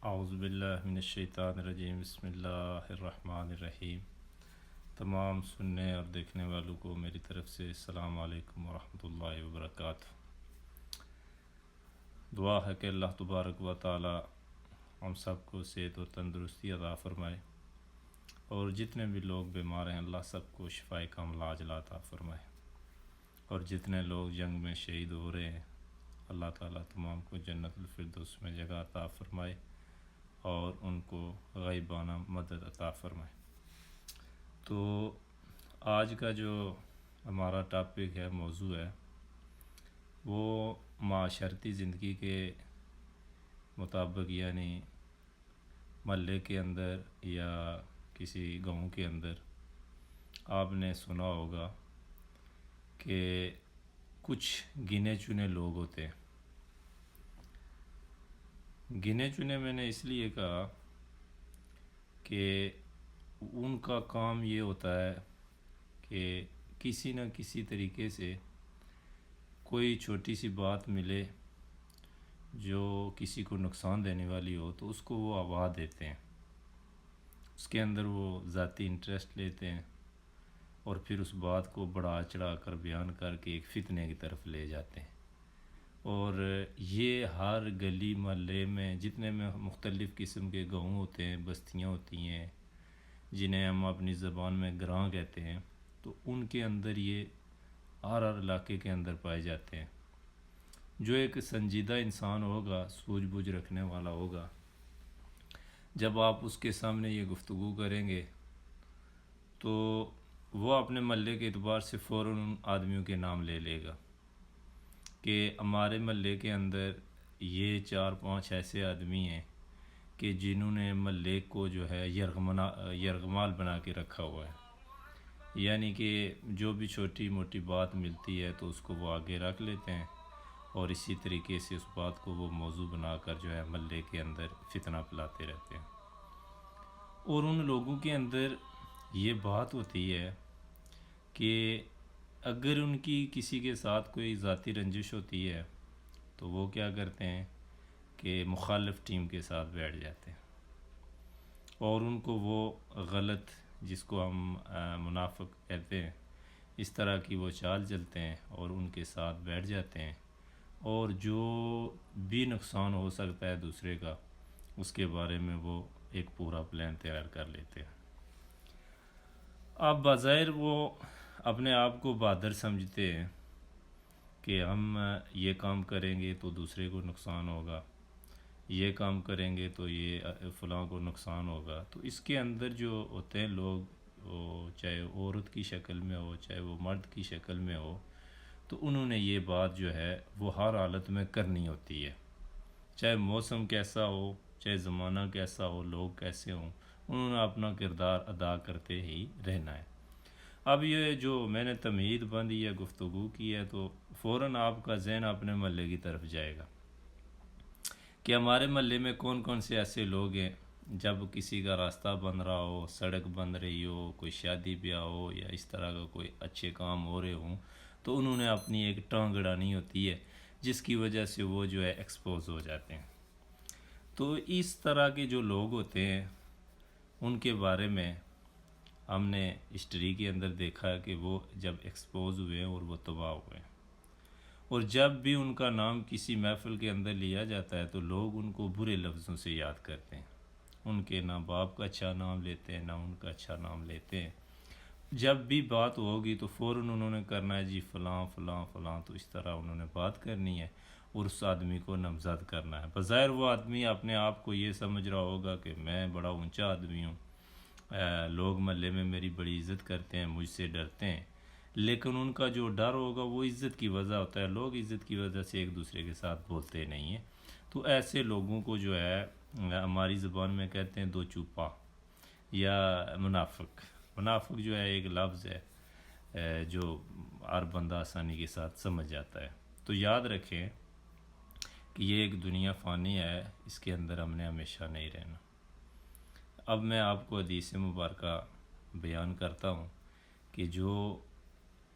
اعوذ باللہ من الشیطان الرجیم بسم اللہ الرحمن الرحیم۔ تمام سننے اور دیکھنے والوں کو میری طرف سے السلام علیکم ورحمۃ اللہ وبرکاتہ۔ دعا ہے کہ اللہ تبارک و تعالی ہم سب کو صحت و تندرستی عطا فرمائے، اور جتنے بھی لوگ بیمار ہیں اللہ سب کو شفائے کاملہ عاجلہ عطا فرمائے، اور جتنے لوگ جنگ میں شہید ہو رہے ہیں اللہ تعالیٰ تمام کو جنت الفردوس میں جگہ عطا فرمائے اور ان کو غیبانہ مدد عطا فرمائے۔ تو آج کا جو ہمارا ٹاپک ہے، موضوع ہے، وہ معاشرتی زندگی کے مطابق، یعنی محلے کے اندر یا کسی گاؤں کے اندر آپ نے سنا ہوگا کہ کچھ گنے چنے لوگ ہوتے ہیں۔ گنے چنے میں نے اس لیے کہا کہ ان کا کام یہ ہوتا ہے کہ کسی نہ کسی طریقے سے کوئی چھوٹی سی بات ملے جو کسی کو نقصان دینے والی ہو تو اس کو وہ آواز دیتے ہیں، اس کے اندر وہ ذاتی انٹرسٹ لیتے ہیں اور پھر اس بات کو بڑھا چڑھا کر بیان کر کے ایک فتنے کی طرف لے جاتے ہیں۔ اور یہ ہر گلی محلے میں جتنے میں مختلف قسم کے گاؤں ہوتے ہیں، بستیاں ہوتی ہیں جنہیں ہم اپنی زبان میں گراں کہتے ہیں، تو ان کے اندر یہ ہر علاقے کے اندر پائے جاتے ہیں۔ جو ایک سنجیدہ انسان ہوگا، سوجھ بوجھ رکھنے والا ہوگا، جب آپ اس کے سامنے یہ گفتگو کریں گے تو وہ اپنے محلے کے اعتبار سے فوراً ان آدمیوں کے نام لے لے گا کہ ہمارے محلے کے اندر یہ 4-5 ایسے آدمی ہیں کہ جنہوں نے محلے کو جو ہے یرغمال بنا کے رکھا ہوا ہے، یعنی کہ جو بھی چھوٹی موٹی بات ملتی ہے تو اس کو وہ آگے رکھ لیتے ہیں اور اسی طریقے سے اس بات کو وہ موضوع بنا کر جو ہے محلے کے اندر فتنہ پھیلاتے رہتے ہیں۔ اور ان لوگوں کے اندر یہ بات ہوتی ہے کہ اگر ان کی کسی کے ساتھ کوئی ذاتی رنجش ہوتی ہے تو وہ کیا کرتے ہیں کہ مخالف ٹیم کے ساتھ بیٹھ جاتے ہیں اور ان کو وہ غلط، جس کو ہم منافق کہتے ہیں، اس طرح کی وہ چال چلتے ہیں اور ان کے ساتھ بیٹھ جاتے ہیں، اور جو بھی نقصان ہو سکتا ہے دوسرے کا اس کے بارے میں وہ ایک پورا پلان تیار کر لیتے ہیں۔ اب بظاہر وہ اپنے آپ کو بہادر سمجھتے ہیں کہ ہم یہ کام کریں گے تو دوسرے کو نقصان ہوگا، یہ کام کریں گے تو یہ فلاں کو نقصان ہوگا۔ تو اس کے اندر جو ہوتے ہیں لوگ، وہ چاہے عورت کی شکل میں ہو چاہے وہ مرد کی شکل میں ہو، تو انہوں نے یہ بات جو ہے وہ ہر حالت میں کرنی ہوتی ہے، چاہے موسم کیسا ہو، چاہے زمانہ کیسا ہو، لوگ کیسے ہوں، انہوں نے اپنا کردار ادا کرتے ہی رہنا ہے۔ اب یہ جو میں نے تمہید بندی یا گفتگو کی ہے تو فوراً آپ کا ذہن اپنے محلے کی طرف جائے گا کہ ہمارے محلے میں کون کون سے ایسے لوگ ہیں جب کسی کا راستہ بن رہا ہو، سڑک بن رہی ہو، کوئی شادی بیاہ ہو یا اس طرح کا کوئی اچھے کام ہو رہے ہوں، تو انہوں نے اپنی ایک ٹانگ اڑانی ہوتی ہے جس کی وجہ سے وہ جو ہے ایکسپوز ہو جاتے ہیں۔ تو اس طرح کے جو لوگ ہوتے ہیں ان کے بارے میں ہم نے ہسٹری کے اندر دیکھا کہ وہ جب ایکسپوز ہوئے ہیں اور وہ تباہ ہوئے ہیں، اور جب بھی ان کا نام کسی محفل کے اندر لیا جاتا ہے تو لوگ ان کو برے لفظوں سے یاد کرتے ہیں، ان کے نہ باپ کا اچھا نام لیتے ہیں نہ ان کا اچھا نام لیتے ہیں۔ جب بھی بات ہوگی تو فوراً انہوں نے کرنا ہے جی فلاں فلاں فلاں، تو اس طرح انہوں نے بات کرنی ہے اور اس آدمی کو نامزد کرنا ہے۔ بظاہر وہ آدمی اپنے آپ کو یہ سمجھ رہا ہوگا کہ میں بڑا اونچا آدمی ہوں، لوگ محلے میں میری بڑی عزت کرتے ہیں، مجھ سے ڈرتے ہیں، لیکن ان کا جو ڈر ہوگا وہ عزت کی وجہ ہوتا ہے، لوگ عزت کی وجہ سے ایک دوسرے کے ساتھ بولتے نہیں ہیں۔ تو ایسے لوگوں کو جو ہے ہماری زبان میں کہتے ہیں دو چوپا یا منافق۔ منافق جو ہے ایک لفظ ہے جو ہر بندہ آسانی کے ساتھ سمجھ جاتا ہے۔ تو یاد رکھیں کہ یہ ایک دنیا فانی ہے، اس کے اندر ہم نے ہمیشہ نہیں رہنا۔ اب میں آپ کو حدیث مبارکہ بیان کرتا ہوں کہ جو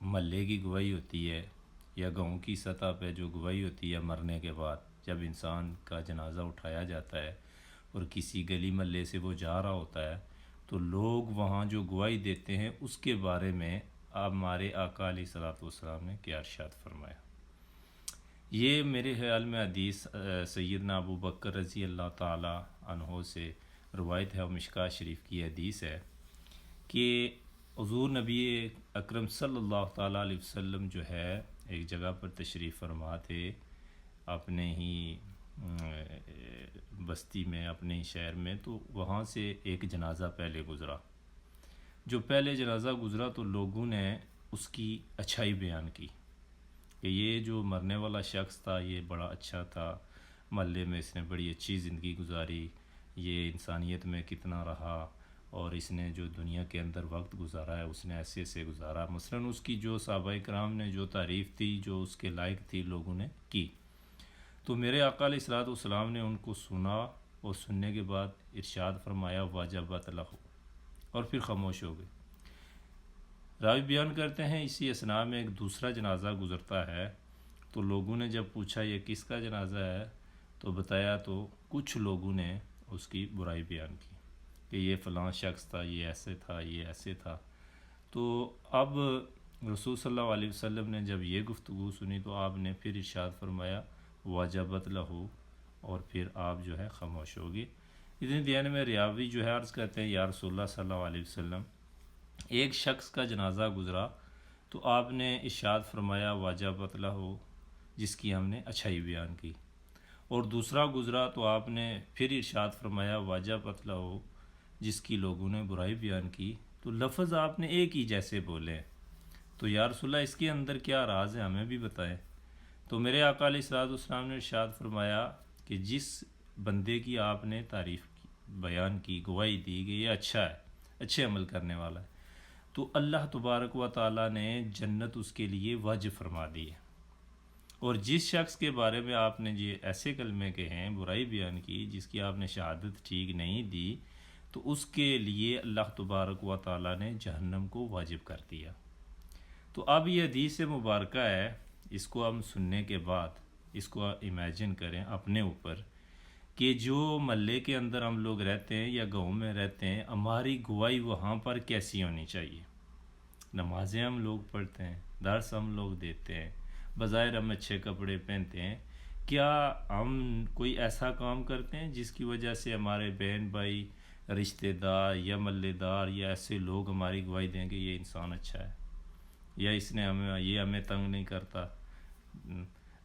محلے کی گواہی ہوتی ہے یا گاؤں کی سطح پہ جو گواہی ہوتی ہے مرنے کے بعد، جب انسان کا جنازہ اٹھایا جاتا ہے اور کسی گلی محلے سے وہ جا رہا ہوتا ہے تو لوگ وہاں جو گواہی دیتے ہیں اس کے بارے میں آپ ہمارے آقا علیہ الصلوۃ والسلام نے کیا ارشاد فرمایا۔ یہ میرے خیال میں حدیث سیدنا ابو بکر رضی اللہ تعالی عنہ سے روایت ہے، اور مشکوٰۃ شریف کی حدیث ہے کہ حضور نبی اکرم صلی اللہ تعالیٰ علیہ وسلم جو ہے ایک جگہ پر تشریف فرما تھے اپنے ہی بستی میں، اپنے ہی شہر میں، تو وہاں سے ایک جنازہ پہلے گزرا۔ جو پہلے جنازہ گزرا تو لوگوں نے اس کی اچھائی بیان کی کہ یہ جو مرنے والا شخص تھا یہ بڑا اچھا تھا، محلے میں اس نے بڑی اچھی زندگی گزاری، یہ انسانیت میں کتنا رہا، اور اس نے جو دنیا کے اندر وقت گزارا ہے اس نے ایسے ایسے گزارا۔ مثلاً اس کی جو صحابہ کرام نے جو تعریف تھی، جو اس کے لائق تھی، لوگوں نے کی۔ تو میرے آقا علیہ الصلوۃ والسلام نے ان کو سنا، اور سننے کے بعد ارشاد فرمایا واجبت لہ، اور پھر خاموش ہو گئے۔ راوی بیان کرتے ہیں اسی اثناء میں ایک دوسرا جنازہ گزرتا ہے، تو لوگوں نے جب پوچھا یہ کس کا جنازہ ہے تو بتایا، تو کچھ لوگوں نے اس کی برائی بیان کی کہ یہ فلاں شخص تھا، یہ ایسے تھا، یہ ایسے تھا۔ تو اب رسول صلی اللہ علیہ وسلم نے جب یہ گفتگو سنی تو آپ نے پھر ارشاد فرمایا واجبت لہو، اور پھر آپ جو ہے خاموش ہوگی۔ اتنے دین میں ریاوی جو ہے عرض کرتے ہیں یا رسول اللہ صلی اللہ علیہ وسلم، ایک شخص کا جنازہ گزرا تو آپ نے ارشاد فرمایا واجبت لہو، جس کی ہم نے اچھائی بیان کی، اور دوسرا گزرا تو آپ نے پھر ارشاد فرمایا واجبت لہو، جس کی لوگوں نے برائی بیان کی۔ تو لفظ آپ نے ایک ہی جیسے بولے، تو یا رسول اللہ اس کے اندر کیا راز ہے، ہمیں بھی بتائیں۔ تو میرے آقا علیہ الصلوۃ والسلام نے ارشاد فرمایا کہ جس بندے کی آپ نے تعریف بیان کی، گواہی دی کہ یہ اچھا ہے، اچھے عمل کرنے والا ہے، تو اللہ تبارک و تعالیٰ نے جنت اس کے لیے واجب فرما دی ہے۔ اور جس شخص کے بارے میں آپ نے یہ ایسے کلمے کہے ہیں، برائی بیان کی، جس کی آپ نے شہادت ٹھیک نہیں دی، تو اس کے لیے اللہ تبارک و تعالیٰ نے جہنم کو واجب کر دیا۔ تو اب یہ حدیث مبارکہ ہے، اس کو ہم سننے کے بعد اس کو امیجن کریں اپنے اوپر کہ جو محلے کے اندر ہم لوگ رہتے ہیں یا گاؤں میں رہتے ہیں، ہماری گواہی وہاں پر کیسی ہونی چاہیے۔ نمازیں ہم لوگ پڑھتے ہیں، درس ہم لوگ دیتے ہیں، بظاہر ہم اچھے کپڑے پہنتے ہیں، کیا ہم کوئی ایسا کام کرتے ہیں جس کی وجہ سے ہمارے بہن بھائی، رشتہ دار یا محلے دار یا ایسے لوگ ہماری گواہی دیں کہ یہ انسان اچھا ہے، یا اس نے ہمیں تنگ نہیں کرتا؟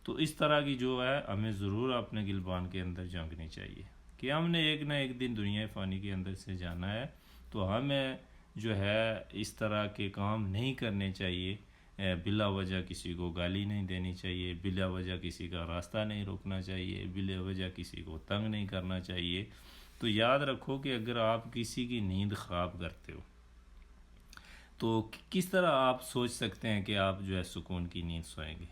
تو اس طرح کی جو ہے ہمیں ضرور اپنے گلبان کے اندر جھانکنی چاہیے کہ ہم نے ایک نہ ایک دن دنیا فانی کے اندر سے جانا ہے، تو ہمیں جو ہے اس طرح کے کام نہیں کرنے چاہیے، بلا وجہ کسی کو گالی نہیں دینی چاہیے، بلا وجہ کسی کا راستہ نہیں روکنا چاہیے، بلا وجہ کسی کو تنگ نہیں کرنا چاہیے۔ تو یاد رکھو کہ اگر آپ کسی کی نیند خراب کرتے ہو تو کس طرح آپ سوچ سکتے ہیں کہ آپ جو ہے سکون کی نیند سوئیں گے؟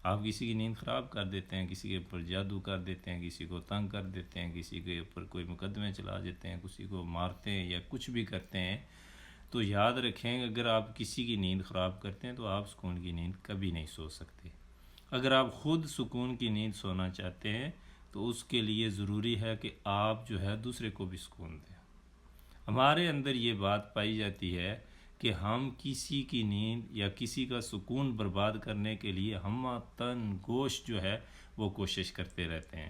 آپ کسی کی نیند خراب کر دیتے ہیں، کسی کے اوپر جادو کر دیتے ہیں، کسی کو تنگ کر دیتے ہیں، کسی کے اوپر کوئی مقدمے چلا دیتے ہیں، کسی کو مارتے ہیں یا کچھ بھی کرتے ہیں، تو یاد رکھیں اگر آپ کسی کی نیند خراب کرتے ہیں تو آپ سکون کی نیند کبھی نہیں سو سکتے۔ اگر آپ خود سکون کی نیند سونا چاہتے ہیں تو اس کے لیے ضروری ہے کہ آپ جو ہے دوسرے کو بھی سکون دیں۔ ہمارے اندر یہ بات پائی جاتی ہے کہ ہم کسی کی نیند یا کسی کا سکون برباد کرنے کے لیے ہم تن گوش جو ہے وہ کوشش کرتے رہتے ہیں۔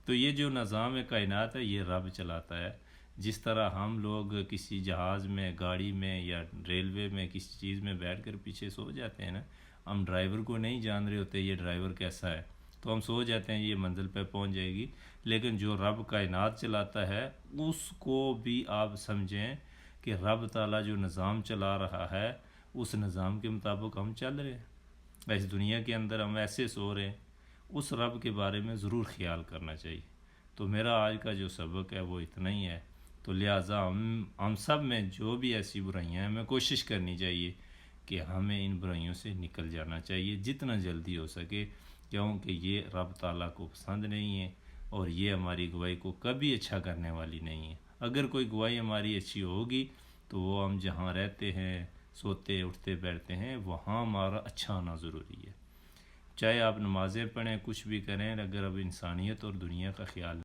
تو یہ جو نظام کائنات ہے یہ رب چلاتا ہے۔ جس طرح ہم لوگ کسی جہاز میں، گاڑی میں یا ریلوے میں کسی چیز میں بیٹھ کر پیچھے سو جاتے ہیں نا، ہم ڈرائیور کو نہیں جان رہے ہوتے یہ ڈرائیور کیسا ہے، تو ہم سو جاتے ہیں یہ منزل پہ پہنچ جائے گی، لیکن جو رب کائنات چلاتا ہے اس کو بھی آپ سمجھیں کہ رب تعالیٰ جو نظام چلا رہا ہے اس نظام کے مطابق ہم چل رہے ہیں۔ اس دنیا کے اندر ہم ایسے سو رہے ہیں، اس رب کے بارے میں ضرور خیال کرنا چاہیے۔ تو میرا آج کا جو سبق ہے وہ اتنا ہی ہے، تو لہٰذا ہم سب میں جو بھی ایسی برائیاں ہیں ہمیں کوشش کرنی چاہیے کہ ہمیں ان برائیوں سے نکل جانا چاہیے جتنا جلدی ہو سکے، کیونکہ یہ رب تعالیٰ کو پسند نہیں ہے اور یہ ہماری گواہی کو کبھی اچھا کرنے والی نہیں ہے۔ اگر کوئی گواہی ہماری اچھی ہوگی تو وہ ہم جہاں رہتے ہیں، سوتے اٹھتے بیٹھتے ہیں، وہاں ہمارا اچھا ہونا ضروری ہے۔ چاہے آپ نمازیں پڑھیں، کچھ بھی کریں، اگر اب انسانیت اور دنیا کا خیال